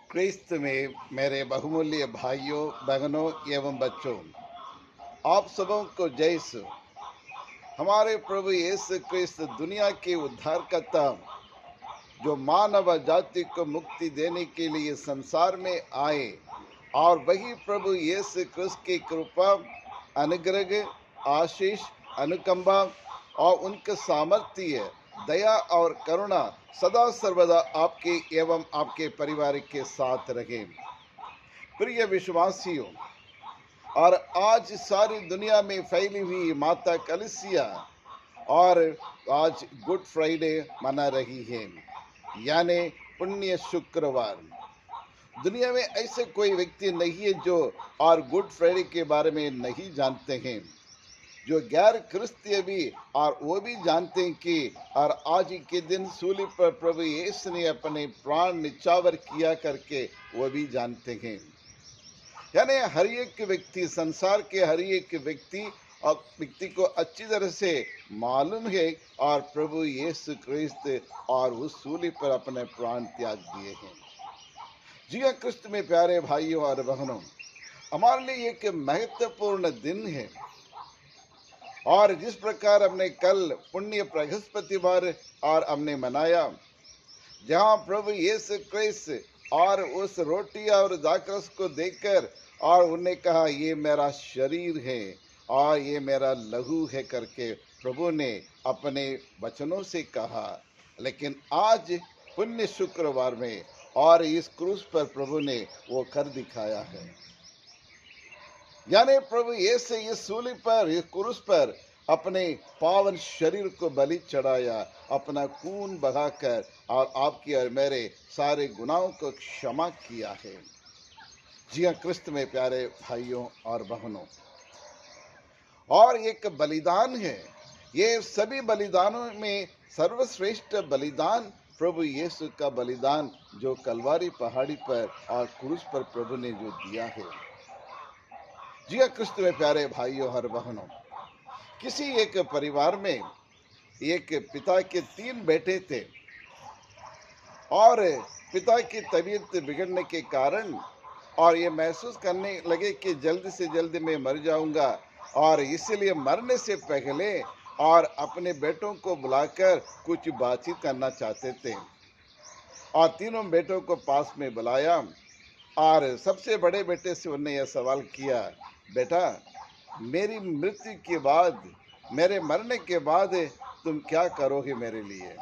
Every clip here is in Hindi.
क्रिस्त में मेरे बहुमूल्य भाइयों बहनों एवं बच्चों, आप सबों को जय यीशु। हमारे प्रभु यीशु क्रिस्त दुनिया के उद्धारकर्ता, जो मानव जाति को मुक्ति देने के लिए संसार में आए, और वही प्रभु यीशु क्रिस्त की कृपा, अनुग्रह, आशीष, अनुकंपा और उनके सामर्थ्य, दया और करुणा सदा सर्वदा आपके एवं आपके परिवार के साथ रहे। प्रिय विश्वासियों, और आज सारी दुनिया में फैली हुई माता कलीसिया और आज गुड फ्राइडे मना रही है, यानी पुण्य शुक्रवार। दुनिया में ऐसे कोई व्यक्ति नहीं है जो और गुड फ्राइडे के बारे में नहीं जानते हैं। जो गैर क्रिस्तीय भी और वो भी जानते हैं कि और आज के दिन सूली पर प्रभु यीशु ने अपने प्राण निछावर किया करके वो भी जानते हैं। यानी हर एक व्यक्ति, संसार के हर एक व्यक्ति को अच्छी तरह से मालूम है और प्रभु यीशु क्रिस्त और उस सूली पर अपने प्राण त्याग दिए हैं। जी हाँ, क्रिस्त में प्यारे भाइयों और बहनों, हमारे लिए एक महत्वपूर्ण दिन है। और जिस प्रकार हमने कल पुण्य बृहस्पतिवार और हमने मनाया, जहाँ प्रभु यीशु क्रिस्त और उस रोटी और दाखरस को देखकर और उन्हें कहा, ये मेरा शरीर है और ये मेरा लहू है करके प्रभु ने अपने वचनों से कहा। लेकिन आज पुण्य शुक्रवार में और इस क्रूस पर प्रभु ने वो कर दिखाया है। यानी प्रभु यीशु इस सूली पर, इस क्रूस पर अपने पावन शरीर को बलि चढ़ाया, अपना खून बहाकर और आपकी और मेरे सारे गुनाहों को क्षमा किया है। जी हाँ, क्रिस्त में प्यारे भाइयों और बहनों, और एक बलिदान है। ये सभी बलिदानों में सर्वश्रेष्ठ बलिदान प्रभु यीशु का बलिदान, जो कलवारी पहाड़ी पर और क्रूस पर प्रभु ने जो दिया है। जी हाँ, क्रिस्त में प्यारे भाइयों और बहनों, किसी एक परिवार में एक पिता के 3 बेटे थे और पिता की तबीयत बिगड़ने के कारण और ये महसूस करने लगे कि जल्द से जल्द मैं मर जाऊंगा, और इसलिए मरने से पहले और अपने बेटों को बुलाकर कुछ बातचीत करना चाहते थे। और तीनों बेटों को पास में बुलाया और सबसे बड़े बेटे से उन्होंने यह सवाल किया, बेटा, मेरी मृत्यु के बाद, मेरे मरने के बाद तुम क्या करोगे मेरे लिए?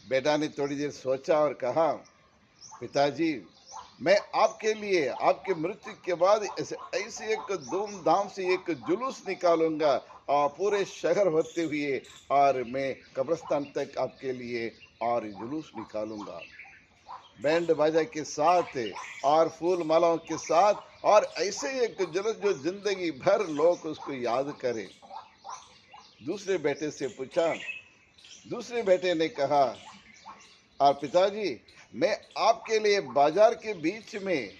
बेटा ने थोड़ी देर सोचा और कहा, पिताजी, मैं आपके लिए आपके मृत्यु के बाद ऐसे एक धूमधाम से एक जुलूस निकालूंगा और पूरे शहर होते हुए और मैं कब्रिस्तान तक आपके लिए और जुलूस निकालूंगा, बैंड बाजा के साथ और फूल मालाओं के साथ, और ऐसे एक जुलूस जो जिंदगी भर लोग उसको याद करें। दूसरे बेटे से पूछा, दूसरे बेटे ने कहा, और पिताजी, मैं आपके लिए बाजार के बीच में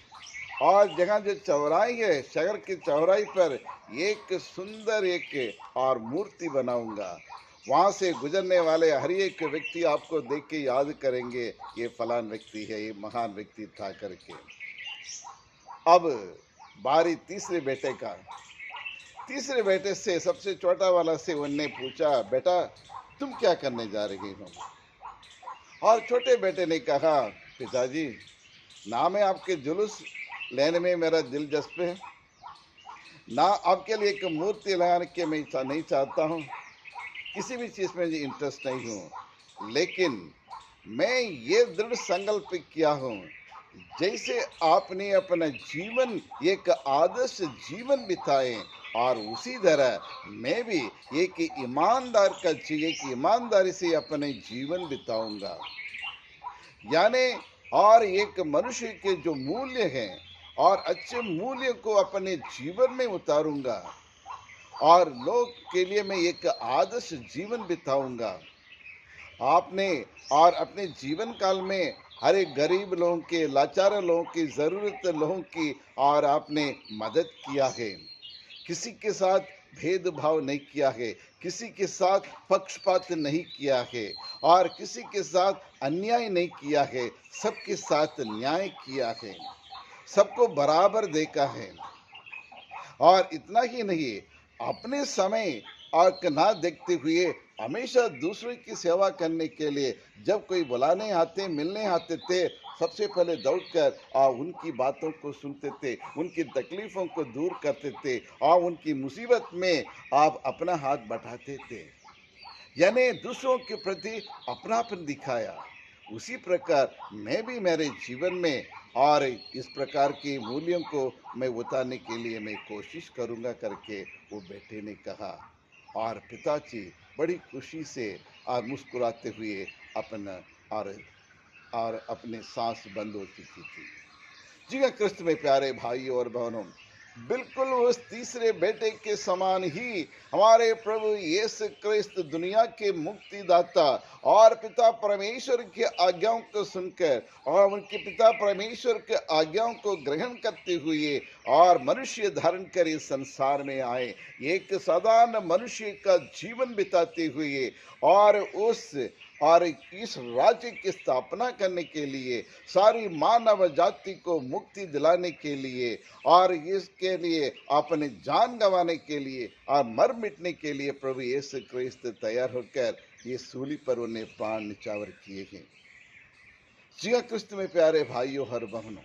और जगह जो चौराही है, शहर के चौराही पर एक सुंदर एक और मूर्ति बनाऊंगा। वहां से गुजरने वाले हर एक व्यक्ति आपको देख के याद करेंगे, ये फलान व्यक्ति है, ये महान व्यक्ति था करके। अब बारी तीसरे बेटे का। तीसरे बेटे से, सबसे छोटा वाला से उनने पूछा, बेटा, तुम क्या करने जा रही हो? और छोटे बेटे ने कहा, पिताजी, ना मैं आपके जुलूस लेने में मेरा दिलचस्प है, ना आपके लिए एक मूर्ति लगाने के मैं नहीं चाहता हूँ, किसी भी चीज में मुझे इंटरेस्ट नहीं हूँ, लेकिन मैं ये दृढ़ संकल्प किया हूँ, जैसे आपने अपना जीवन एक आदर्श जीवन बिताए, और उसी तरह मैं भी एक ईमानदारी से अपने जीवन बिताऊंगा। यानी और एक मनुष्य के जो मूल्य हैं और अच्छे मूल्य को अपने जीवन में उतारूंगा, और लोग के लिए मैं एक आदर्श जीवन बिताऊंगा। आपने और अपने जीवन काल में हर एक गरीब लोगों के, लाचार लोगों की, जरूरत लोगों की और आपने मदद किया है। किसी के साथ भेदभाव नहीं किया है, किसी के साथ पक्षपात नहीं किया है और किसी के साथ अन्याय नहीं किया है, सबके साथ न्याय किया है, सबको बराबर देखा है। और इतना ही नहीं, अपने समय और ना देखते हुए हमेशा दूसरों की सेवा करने के लिए जब कोई बुलाने आते, मिलने आते थे, सबसे पहले दौड़कर उनकी बातों को सुनते थे, उनकी तकलीफों को दूर करते थे और उनकी मुसीबत में आप अपना हाथ बढ़ाते थे, यानी दूसरों के प्रति अपनापन दिखाया। उसी प्रकार मैं भी मेरे जीवन में और इस प्रकार के मूल्यों को मैं उतारने के लिए मैं कोशिश करूंगा करके वो बेटे ने कहा। और पिताजी बड़ी खुशी से और मुस्कुराते हुए अपना और अपने सांस बंद हो चुकी थी। जी हाँ, क्रिस्त में प्यारे भाइयों और बहनों, बिल्कुल उस तीसरे बेटे के समान ही हमारे प्रभु यीशु क्रिस्त दुनिया के मुक्तिदाता और पिता परमेश्वर की आज्ञाओं को सुनकर और उनके पिता परमेश्वर के आज्ञाओं को ग्रहण करते हुए और मनुष्य धारण कर इस संसार में आए, एक साधारण मनुष्य का जीवन बिताते हुए और इस राज्य की स्थापना करने के लिए, सारी मानव जाति को मुक्ति दिलाने के लिए और इसके लिए अपने जान गंवाने के लिए और मर मिटने के लिए प्रभु यीशु क्रिस्त तैयार होकर ये सूली पर उन्हें प्राण निछावर किए हैं। जी हाँ, क्रिस्त में प्यारे भाइयों और बहनों,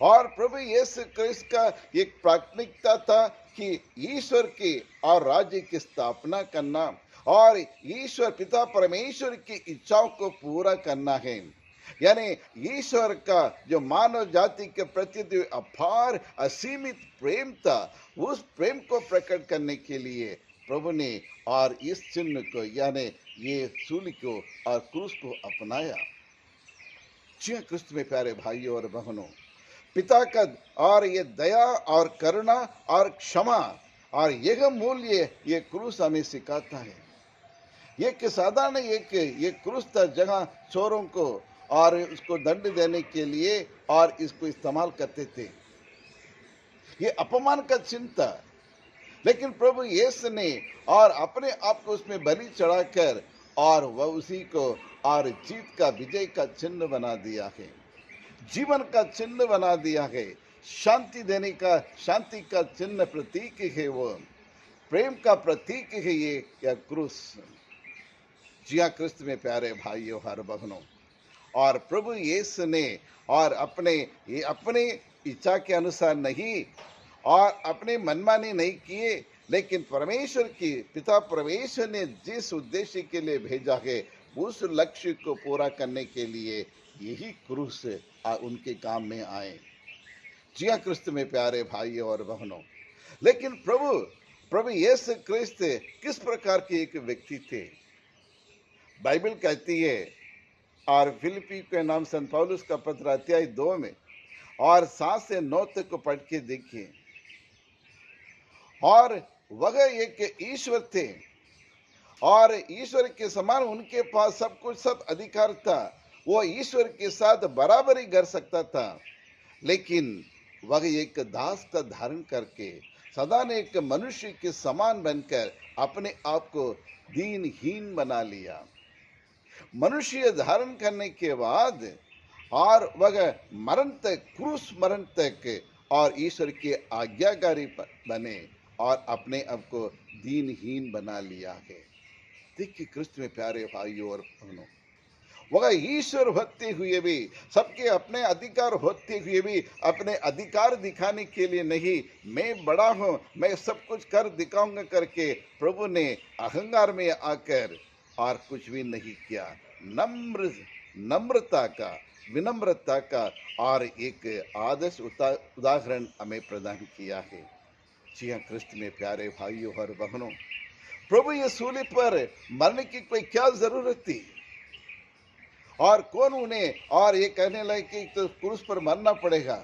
और प्रभु यीशु क्रिस्त का एक प्राथमिकता था कि ईश्वर की और राज्य की स्थापना करना और ईश्वर पिता परमेश्वर की इच्छाओं को पूरा करना है। यानी ईश्वर का जो मानव जाति के प्रति जो अपार असीमित प्रेम था, उस प्रेम को प्रकट करने के लिए प्रभु ने और इस चिन्ह को यानी ये सूली को और क्रूस को अपनाया। जी क्रिस्त में प्यारे भाइयों और बहनों, पिता का और ये दया और करुणा और क्षमा और यह मूल्य ये क्रूस हमें सिखाता है। एक साधारण ये क्रूस था जहां चोरों को और उसको दंड देने के लिए और इसको इस्तेमाल करते थे। ये अपमान का चिन्ह था, लेकिन प्रभु यीशु ने और अपने आप को उसमें बलि चढ़ाकर और वह उसी को और जीत का विजय का चिन्ह बना दिया है, जीवन का चिन्ह बना दिया है, शांति देने का शांति का चिन्ह प्रतीक है, वो प्रेम का प्रतीक है ये क्रूस। जी हाँ, क्रिस्त में प्यारे भाइयों और बहनों, और प्रभु यीशु ने और अपने इच्छा के अनुसार नहीं और अपने मनमानी नहीं किए, लेकिन परमेश्वर की पिता परमेश्वर ने जिस उद्देश्य के लिए भेजा है उस लक्ष्य को पूरा करने के लिए यही क्रूस उनके काम में आए। जी हाँ, क्रिस्त में प्यारे भाइयों और बहनों, लेकिन प्रभु यीशु क्रिस्त किस प्रकार के एक व्यक्ति थे? बाइबल कहती है और फिलिपी के नाम संत पौलुस का पत्र अध्याय 2 में और 7 से 9 तक को पढ़ के देखिए। और वह एक ईश्वर थे और ईश्वर के समान उनके पास सब कुछ, सब अधिकार था, वो ईश्वर के साथ बराबरी कर सकता था, लेकिन वह एक दास का धारण करके सदा ने एक मनुष्य के समान बनकर अपने आप को दीनहीन बना लिया। मनुष्य धारण करने के बाद और वह मरण तक, क्रूस मरण तक और ईश्वर के आज्ञाकारी बने और अपने आप को दीनहीन बना लिया है। देखिए क्रिस्त में प्यारे भाइयों और बहनों, वह ईश्वर होते हुए भी, सबके अपने अधिकार होते हुए भी अपने अधिकार दिखाने के लिए नहीं, मैं बड़ा हूं, मैं सब कुछ कर दिखाऊंगा करके प्रभु ने अहंकार में आकर और कुछ भी नहीं किया। नम्रता का, विनम्रता का और एक आदर्श उदाहरण हमें प्रदान किया है। जी हाँ, क्रिस्त में प्यारे भाइयों और बहनों, प्रभु ये सूली पर मरने की कोई क्या जरूरत थी? और कौन उन्हें और ये कहने लगे कि तो क्रूस पर मरना पड़ेगा?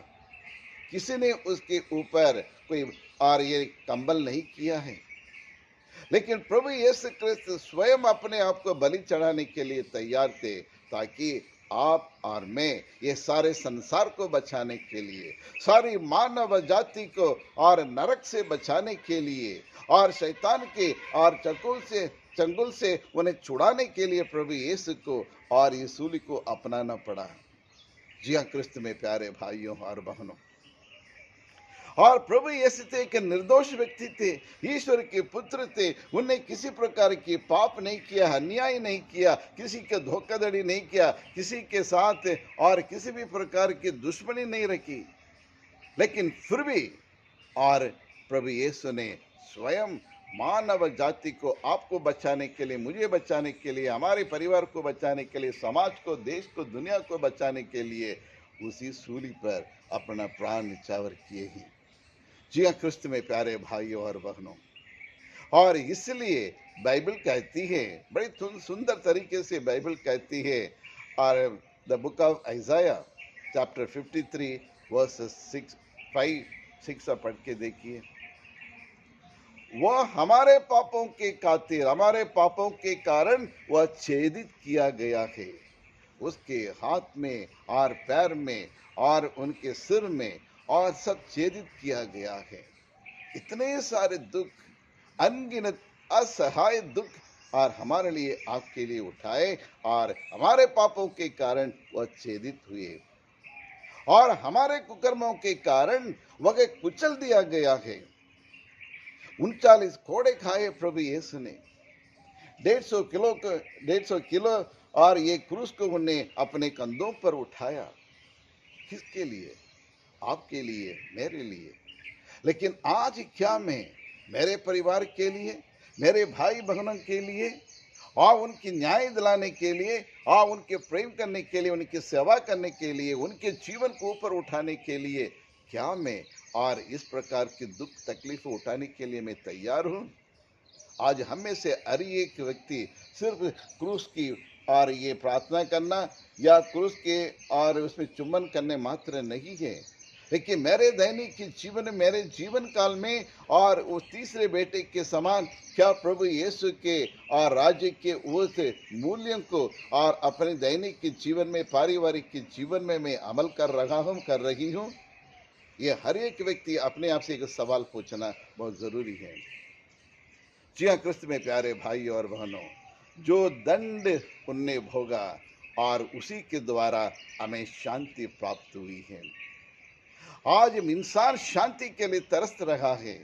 किसी ने उसके ऊपर कोई और ये कंबल नहीं किया है, लेकिन प्रभु यीशु क्रिस्त स्वयं अपने आप को बलि चढ़ाने के लिए तैयार थे, ताकि आप और मैं, ये सारे संसार को बचाने के लिए, सारी मानव जाति को और नरक से बचाने के लिए, और शैतान के और चंगुल से उन्हें छुड़ाने के लिए प्रभु यीशु को और यीशुली को अपनाना पड़ा। जी हाँ, क्रिस्त में प्यारे भाइयों और बहनों, और प्रभु यीशु थे एक निर्दोष व्यक्ति थे, ईश्वर के पुत्र थे। उन्हें किसी प्रकार की पाप नहीं किया, अन्याय नहीं किया, किसी के धोखाधड़ी नहीं किया, किसी के साथ और किसी भी प्रकार की दुश्मनी नहीं रखी। लेकिन फिर भी और प्रभु यीशु ने स्वयं मानव जाति को, आपको बचाने के लिए, मुझे बचाने के लिए, हमारे परिवार को बचाने के लिए, समाज को, देश को, दुनिया को बचाने के लिए उसी सूली पर अपना प्राण न्यौछावर किए ही। जी हाँ, क्रिस्त में प्यारे भाइयों और बहनों, और इसलिए बाइबल कहती है, बड़ी सुंदर तरीके से बाइबल कहती है, और the book of आइजाया chapter 53 versus 5-6 पढ़ के देखिए। वह हमारे पापों के खातिर, हमारे पापों के कारण वह छेदित किया गया है, उसके हाथ में और पैर में और उनके सिर में और सब छेदित किया गया है। इतने सारे दुख, अनगिनत असहाय दुख और हमारे लिए, आपके लिए उठाए, और हमारे पापों के कारण वह छेदित हुए, और हमारे कुकर्मों के कारण वह कुचल दिया गया है। 39 कोड़े खाए प्रभु यीशु ने, 150 किलो और ये क्रूस को उन्हें अपने कंधों पर उठाया। किसके लिए? आपके लिए, मेरे लिए। लेकिन आज क्या मैं मेरे परिवार के लिए, मेरे भाई बहनों के लिए, और उनकी न्याय दिलाने के लिए, और उनके प्रेम करने के लिए, उनकी सेवा करने के लिए, उनके जीवन को ऊपर उठाने के लिए, क्या मैं और इस प्रकार की दुख तकलीफ उठाने के लिए मैं तैयार हूं? आज हम में से हर एक व्यक्ति सिर्फ क्रूस की और ये प्रार्थना करना या क्रूस के और उसमें चुम्बन करने मात्र नहीं है, लेकिन मेरे दैनिक जीवन, मेरे जीवन काल में और उस तीसरे बेटे के समान क्या प्रभु यीशु के और राज्य के उस मूल्यों को और अपने दैनिक जीवन में, पारिवारिक जीवन में मैं अमल कर रहा हूँ, कर रही हूँ? ये हर एक व्यक्ति अपने आप से एक सवाल पूछना बहुत जरूरी है। जी हाँ, क्रिस्त में प्यारे भाई और बहनों, जो दंड उनने भोगा और उसी के द्वारा हमें शांति प्राप्त हुई है। आज इंसान शांति के लिए तरस रहा है,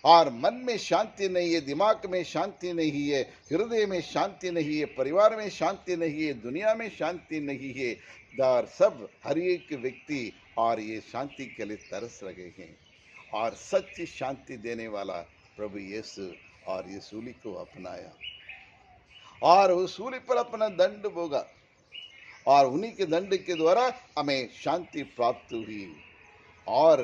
और मन में शांति नहीं है, दिमाग में शांति नहीं है, हृदय में शांति नहीं है, परिवार में शांति नहीं है, दुनिया में शांति नहीं है। और सब हर एक व्यक्ति और ये शांति के लिए तरस रहे हैं, और सच्ची शांति देने वाला प्रभु यीशु और ये सूली को अपनाया, और उस सूली पर अपना दंड भोगा, और उन्हीं के दंड के द्वारा हमें शांति प्राप्त हुई, और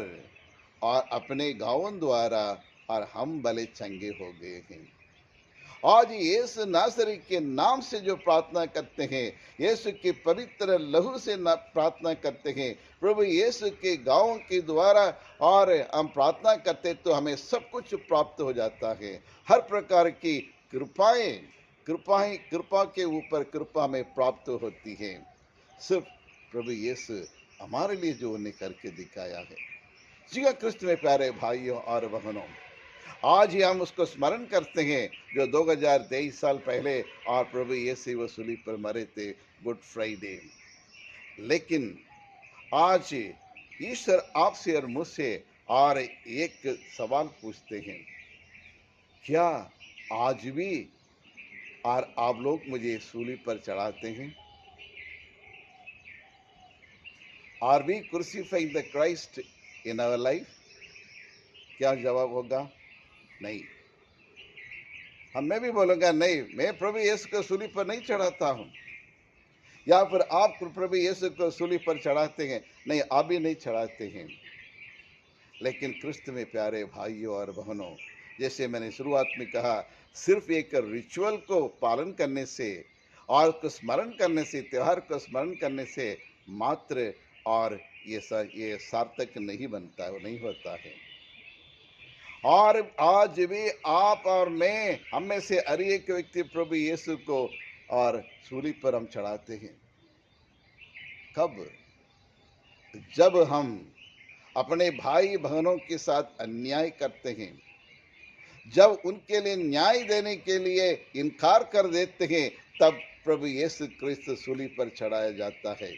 अपने गाँवों द्वारा और हम भले चंगे हो गए हैं। आज यीशु नासरी के नाम से जो प्रार्थना करते हैं, यीशु के पवित्र लहू से प्रार्थना करते हैं, प्रभु यीशु के गाँव के द्वारा और हम प्रार्थना करते तो हमें सब कुछ प्राप्त हो जाता है। हर प्रकार की कृपा के ऊपर कृपा हमें प्राप्त होती है, सिर्फ प्रभु यीशु हमारे लिए जो उन्हें करके दिखाया है। जी हाँ, क्रिस्त में प्यारे भाइयों और बहनों, आज ही हम उसको स्मरण करते हैं जो 2023 साल पहले और प्रभु यीशु वो सूली पर मरे थे, गुड फ्राइडे। लेकिन आज ईश्वर आपसे और मुझसे और एक सवाल पूछते हैं, क्या आज भी और आप लोग मुझे सूली पर चढ़ाते हैं? Are we crucifying the Christ in our life? क्या जवाब होगा? नहीं। मैं भी बोलूंगा नहीं, मैं प्रभु यीशु को सूली पर नहीं चढ़ाता हूं। या फिर आप प्रभु यीशु को सूली पर चढ़ाते हैं? नहीं, आप भी नहीं चढ़ाते हैं। लेकिन क्रिस्त में प्यारे भाइयों और बहनों, जैसे मैंने शुरुआत में कहा, सिर्फ एक रिचुअल को पालन करने से और को स्मरण करने से, त्योहार को स्मरण करने से मात्र और ये सार्थक नहीं बनता, नहीं होता है। और आज भी आप और मैं, हम में से हर एक व्यक्ति प्रभु यीशु को और सूली पर हम चढ़ाते हैं। कब? जब हम अपने भाई बहनों के साथ अन्याय करते हैं, जब उनके लिए न्याय देने के लिए इनकार कर देते हैं, तब प्रभु यीशु क्रिस्त सूली पर चढ़ाया जाता है।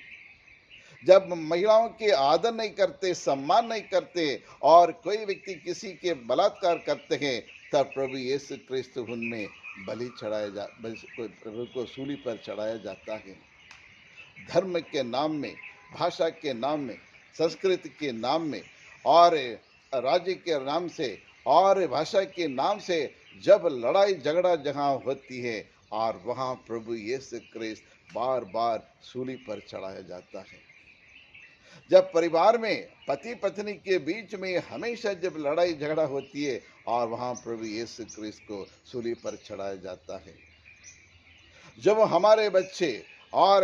जब महिलाओं के आदर नहीं करते, सम्मान नहीं करते और कोई व्यक्ति किसी के बलात्कार करते हैं, तब प्रभु यीशु क्रिस्त उनमें प्रभु को सूली पर चढ़ाया जाता है। धर्म के नाम में, भाषा के नाम में, संस्कृति के नाम में और राज्य के नाम से और भाषा के नाम से जब लड़ाई झगड़ा जहां होती है और वहां प्रभु यीशु क्रिस्त बार बार सूली पर चढ़ाया जाता है। जब परिवार में पति पत्नी के बीच में हमेशा जब लड़ाई झगड़ा होती है और वहां प्रभु यीशु क्रिस्त को सूली पर चढ़ाया जाता है। जब हमारे बच्चे और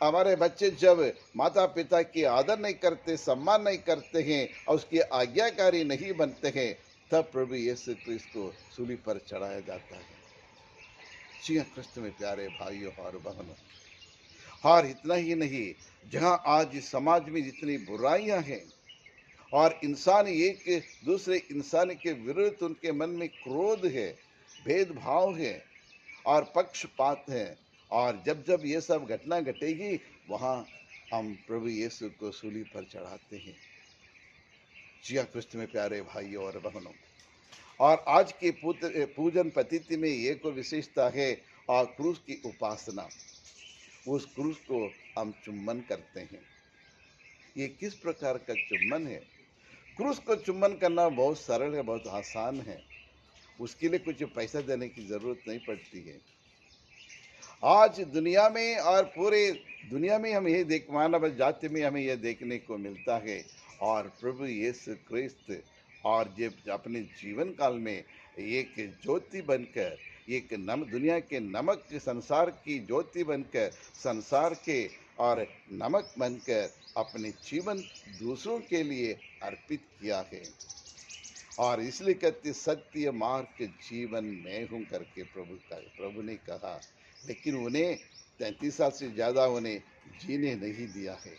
हमारे बच्चे जब माता पिता की आदर नहीं करते, सम्मान नहीं करते हैं और उसकी आज्ञाकारी नहीं बनते हैं, तब प्रभु यीशु क्रिस्त को सूली पर चढ़ाया जाता है। जी हाँ, क्रिस्त में प्यारे भाइयों और बहनों, और इतना ही नहीं, जहां आज इस समाज में जितनी बुराइयां हैं और इंसान एक दूसरे इंसान के विरुद्ध उनके मन में क्रोध है, भेदभाव है और पक्षपात है, और जब जब ये सब घटना घटेगी वहां हम प्रभु यीशु को सूली पर चढ़ाते हैं। जी हाँ, क्रिस्त में प्यारे भाइयों और बहनों, और आज की पूजन पद्धति में एक विशेषता है और क्रूस की उपासना। उस क्रूस को हम चुम्बन करते हैं। ये किस प्रकार का चुम्बन है? क्रूस को चुम्बन करना बहुत सरल है, बहुत आसान है। उसके लिए कुछ पैसा देने की जरूरत नहीं पड़ती है। आज दुनिया में और पूरे दुनिया में हम ये मानव जाति में हमें यह देखने को मिलता है, और प्रभु यीशु क्रिस्त और जब अपने जीवन काल में एक ज्योति बनकर, एक दुनिया के नमक, संसार की ज्योति बनकर, संसार के और नमक बनकर अपने जीवन दूसरों के लिए अर्पित किया है। और इसलिए कहते सत्य मार्ग जीवन में हूं करके प्रभु ने कहा, लेकिन उन्हें 33 साल से ज्यादा उन्हें जीने नहीं दिया है।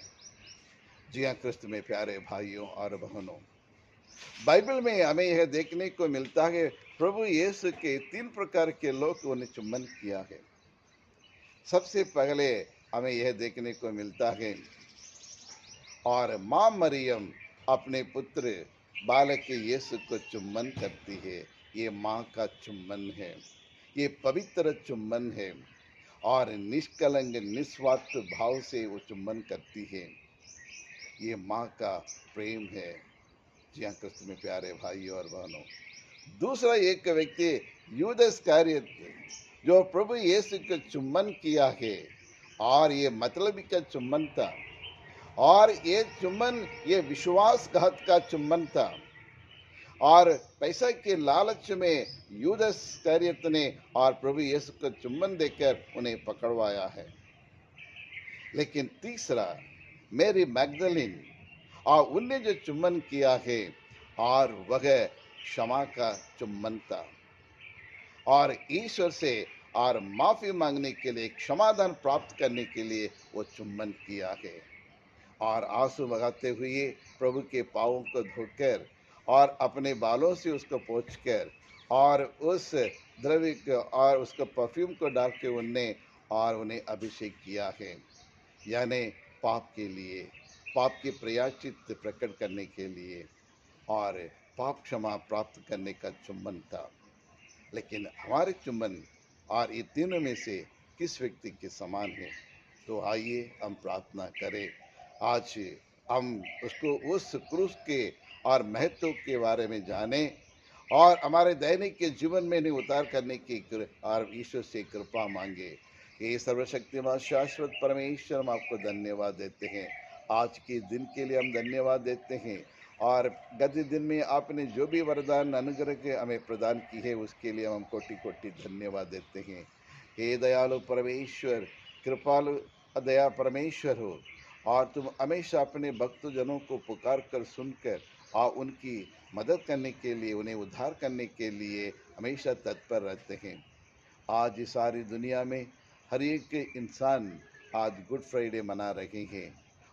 जी हाँ, क्रिस्त में प्यारे भाइयों और बहनों, बाइबल में हमें यह देखने को मिलता है, प्रभु यीशु के 3 प्रकार के लोग उन्हें चुम्बन किया है। सबसे पहले हमें यह देखने को मिलता है, और मां मरियम अपने पुत्र बालक यीशु को चुम्बन करती है। ये मां का चुम्बन है, ये पवित्र चुम्बन है और निष्कलंक निस्वार्थ भाव से वो चुम्बन करती है। ये मां का प्रेम है। जी हाँ, क्रिस्त में प्यारे भाइयों और बहनों, दूसरा एक व्यक्ति यूदा इस्करियोत जो प्रभु यीशु को चुम्बन किया है, और ये मतलब का चुम्बन था, और ये चुम्बन ये विश्वासघात का चुम्बन था, और पैसा के लालच में यूदा इस्करियोत ने और प्रभु यीशु को चुम्बन देकर उन्हें पकड़वाया है। लेकिन तीसरा मैरी मैगदलीन, और उनने जो चुम्बन किया है और वह क्षमा का चुम्बन था, और ईश्वर से और माफी मांगने के लिए, क्षमादान प्राप्त करने के लिए वो चुम्बन किया है, और आंसू बहाते हुए प्रभु के पांवों को धोकर और अपने बालों से उसको पोंछकर और उस द्रव्य को और उसको परफ्यूम को डाल के उन्हें अभिषेक किया है, यानी पाप के लिए, पाप के प्रायश्चित प्रकट करने के लिए और पाप क्षमा प्राप्त करने का चुम्बन था। लेकिन हमारे चुम्बन और ये तीनों में से किस व्यक्ति के समान है? तो आइए हम प्रार्थना करें। आज हम उसको, उस क्रूस के और महत्व के बारे में जाने और हमारे दैनिक के जीवन में नहीं उतार करने की और ईश्वर से कृपा मांगे। ये सर्वशक्तिमान शाश्वत परमेश्वर, हम आपको धन्यवाद देते हैं। आज के दिन के लिए हम धन्यवाद देते हैं, और गत दिन में आपने जो भी वरदान अनुग्रह के हमें प्रदान की है उसके लिए हम कोटि कोटि धन्यवाद देते हैं। हे दयालु परमेश्वर, कृपालु दया परमेश्वर हो, और तुम हमेशा अपने भक्तजनों को पुकार कर सुनकर और उनकी मदद करने के लिए, उन्हें उद्धार करने के लिए हमेशा तत्पर रहते हैं। आज इस सारी दुनिया में हर एक इंसान आज गुड फ्राइडे मना रहे हैं।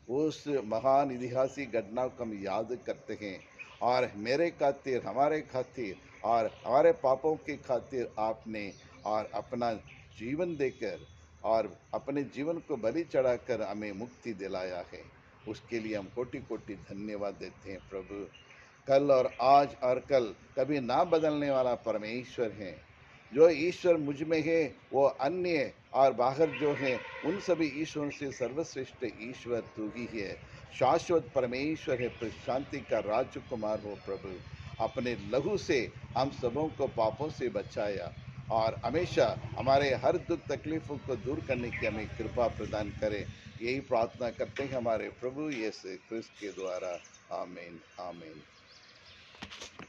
उस महान ऐतिहासिक घटना को हम याद करते हैं और मेरे खातिर, हमारे खातिर और हमारे पापों के खातिर आपने और अपना जीवन देकर और अपने जीवन को बलि चढ़ाकर हमें मुक्ति दिलाया है। उसके लिए हम कोटि कोटि धन्यवाद देते हैं प्रभु। कल और आज और कल कभी ना बदलने वाला परमेश्वर है। जो ईश्वर मुझ में है वो अन्य और बाहर जो है उन सभी ईश्वरों से सर्वश्रेष्ठ ईश्वर तू ही है। शाश्वत परमेश्वर है, शांति का राजकुमार हो प्रभु। अपने लहू से हम सबों को पापों से बचाया और हमेशा हमारे हर दुख तकलीफों को दूर करने की हमें कृपा प्रदान करे। यही प्रार्थना करते हैं हमारे प्रभु यीशु क्रिस्त के द्वारा। आमीन आमीन।